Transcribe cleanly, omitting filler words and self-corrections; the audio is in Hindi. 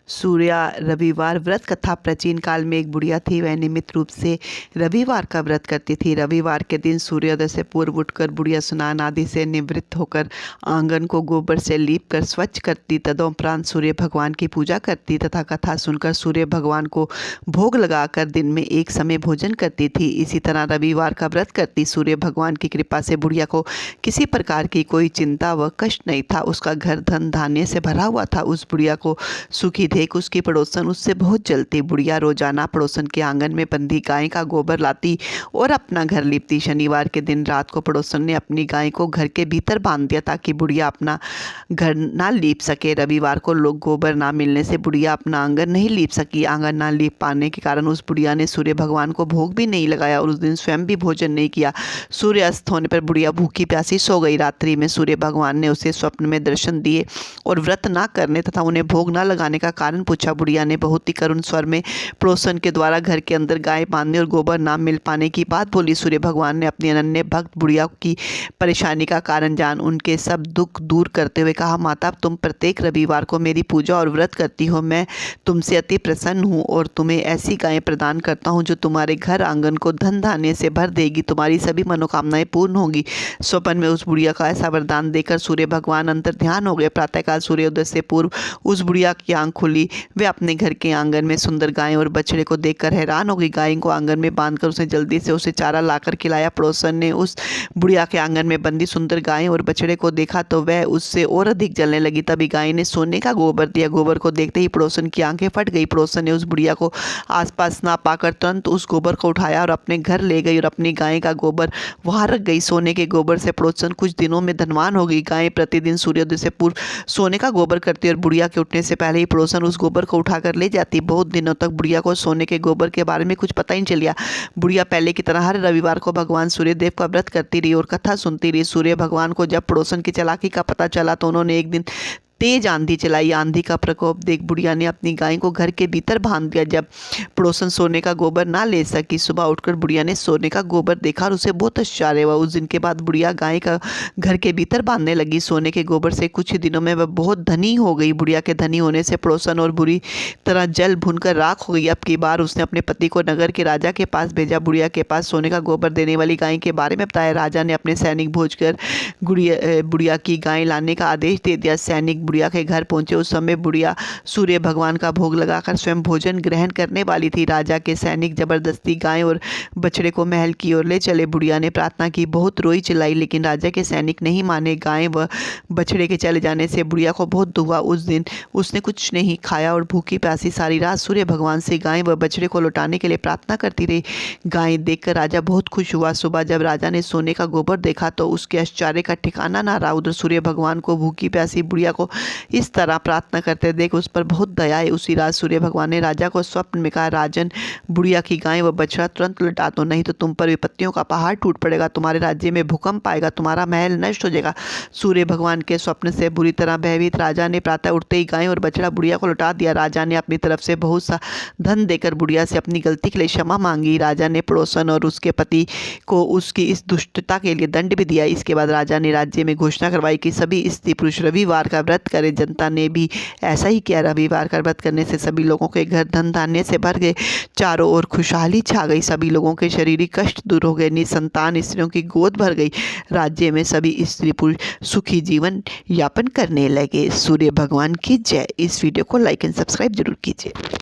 सूर्या रविवार व्रत कथा। प्राचीन काल में एक बुढ़िया थी। वह नियमित रूप से रविवार का व्रत करती थी। रविवार के दिन सूर्योदय से पूर्व उठकर बुढ़िया स्नान आदि से निवृत्त होकर आंगन को गोबर से लीप कर स्वच्छ करती। तदोपरांत सूर्य भगवान की पूजा करती तथा कथा सुनकर सूर्य भगवान को भोग लगाकर दिन में एक समय भोजन करती थी। इसी तरह रविवार का व्रत करती। सूर्य भगवान की कृपा से बुढ़िया को किसी प्रकार की कोई चिंता व कष्ट नहीं था। उसका घर धन धान्य से भरा हुआ था। उस बुढ़िया को सुखी देख उसकी पड़ोसन उससे बहुत जलती। बुढ़िया रोजाना पड़ोसन के आंगन में बंधी गाय का गोबर लाती और अपना घर लीपती। शनिवार के दिन रात को पड़ोसन ने अपनी गाय को घर के भीतर बांध दिया ताकि बुढ़िया अपना घर ना लीप सके। रविवार को लोग गोबर ना मिलने से बुढ़िया अपना आंगन नहीं लीप सकी। आंगन ना लीप पाने के कारण उस बुढ़िया ने सूर्य भगवान को भोग भी नहीं लगाया और उस दिन स्वयं भी भोजन नहीं किया। सूर्य अस्त होने पर बुढ़िया भूखी प्यासी सो गई। रात्रि में सूर्य भगवान ने उसे स्वप्न में दर्शन दिए और व्रत ना करने तथा उन्हें भोग ना लगाने का कारण पूछा। बुढ़िया ने बहुत ही करुण स्वर में पड़ोसन के द्वारा घर के अंदर गाय बांधने और गोबर ना मिल पाने की बात बोली। सूर्य भगवान ने अपनी अनन्य भक्त बुढ़िया की परेशानी का कारण जान उनके सब दुख दूर करते हुए कहा, माता तुम प्रत्येक रविवार को मेरी पूजा और व्रत करती हो। मैं तुमसे अति प्रसन्न हूँ और तुम्हें ऐसी गायें प्रदान करता हूँ जो तुम्हारे घर आंगन को धन धान्य से भर देगी। तुम्हारी सभी मनोकामनाएं पूर्ण होगी। स्वप्न में उस बुढ़िया का ऐसा वरदान देकर सूर्य भगवान अंतर ध्यान हो गए। प्रातःकाल सूर्योदय से पूर्व उस बुढ़िया की आंख खुली। वे अपने घर के आंगन में सुंदर गायें और बछड़े को देखकर हैरान हो गई। गाय को आंगन में बांधकर उसने जल्दी से उसे चारा लाकर खिलाया। पड़ोसन ने उस बुढ़िया के आंगन में बंधी सुंदर गायें और बछड़े को देखा तो वह उससे और अधिक जलने लगी। तभी गाय ने सोने का गोबर दिया। गोबर को देखते ही पड़ोसन की आंखें फट गई। पड़ोसन ने उस बुढ़िया को आसपास ना पाकर तुरंत उस गोबर को उठाया और अपने घर ले गई और अपनी गाय का गोबर वहां रख गई। सोने के गोबर से पड़ोसन कुछ दिनों में धनवान हो गई। गाय प्रतिदिन सूर्योदय से पूर्व सोने का गोबर करती और बुढ़िया के उठने से पहले ही पड़ोसन उस गोबर को उठाकर ले जाती। बहुत दिनों तक बुढ़िया को सोने के गोबर के बारे में कुछ पता ही नहीं चलिया। बुढ़िया पहले की तरह हर रविवार को भगवान सूर्यदेव का व्रत करती रही और कथा सुनती रही। सूर्य भगवान को जब पड़ोसन की चालाकी का पता चला तो उन्होंने एक दिन तेज आंधी चलाई। आंधी का प्रकोप देख बुढ़िया ने अपनी गाय को घर के भीतर बांध दिया। जब पड़ोसन सोने का गोबर ना ले सकी, सुबह उठकर बुढ़िया ने सोने का गोबर देखा और उसे बहुत आश्चर्य हुआ। उस दिन के बाद बुढ़िया गाय का घर के भीतर बांधने लगी। सोने के गोबर से कुछ ही दिनों में वह बहुत धनी हो गई। बुढ़िया के धनी होने से पड़ोसन और बुरी तरह जल भुनकर राख हो गई। अब की बार उसने अपने पति को नगर के राजा के पास भेजा। बुढ़िया के पास सोने का गोबर देने वाली गाय के बारे में बताया। राजा ने अपने सैनिक भेजकर बुढ़िया की गाय लाने का आदेश दे दिया। सैनिक बुढ़िया के घर पहुंचे। उस समय बुढ़िया सूर्य भगवान का भोग लगाकर स्वयं भोजन ग्रहण करने वाली थी। राजा के सैनिक जबरदस्ती गाय और बछड़े को महल की ओर ले चले। बुढ़िया ने प्रार्थना की, बहुत रोई चिल्लाई, लेकिन राजा के सैनिक नहीं माने। गाय व बछड़े के चले जाने से बुढ़िया को बहुत दुख हुआ। उस दिन उसने कुछ नहीं खाया और भूखी प्यासी सारी रात सूर्य भगवान से गाय व बछड़े को लौटाने के लिए प्रार्थना करती रही। गाय देखकर राजा बहुत खुश हुआ। सुबह जब राजा ने सोने का गोबर देखा तो उसके आश्चर्य का ठिकाना ना रहा। उधर सूर्य भगवान को भूखी प्यासी बुढ़िया को इस तरह प्रार्थना करते देख उस पर बहुत दया आई। उसी रात सूर्य भगवान ने राजा को स्वप्न में कहा, राजन बुढ़िया की गाय व बछड़ा तुरंत लौटा दो, नहीं तो तुम पर विपत्तियों का पहाड़ टूट पड़ेगा। तुम्हारे राज्य में भूकंप आएगा, तुम्हारा महल नष्ट हो जाएगा। सूर्य भगवान के स्वप्न से बुरी तरह भयभीत राजा ने प्रातः उठते ही गाय और बछड़ा बुढ़िया को लौटा दिया। राजा ने अपनी तरफ से बहुत सा धन देकर बुढ़िया से अपनी गलती के लिए क्षमा मांगी। राजा ने पड़ोसन और उसके पति को उसकी इस दुष्टता के लिए दंड भी दिया। इसके बाद राजा ने राज्य में घोषणा करवाई कि सभी स्त्री पुरुष रविवार का व्रत करें। जनता ने भी ऐसा ही किया। रविवार का व्रत करने से सभी लोगों के घर धन धान्य से भर गए। चारों ओर खुशहाली छा गई। सभी लोगों के शारीरिक कष्ट दूर हो गए। निसंतान स्त्रियों की गोद भर गई। राज्य में सभी स्त्री पुरुष सुखी जीवन यापन करने लगे। सूर्य भगवान की जय। इस वीडियो को लाइक एंड सब्सक्राइब जरूर कीजिए।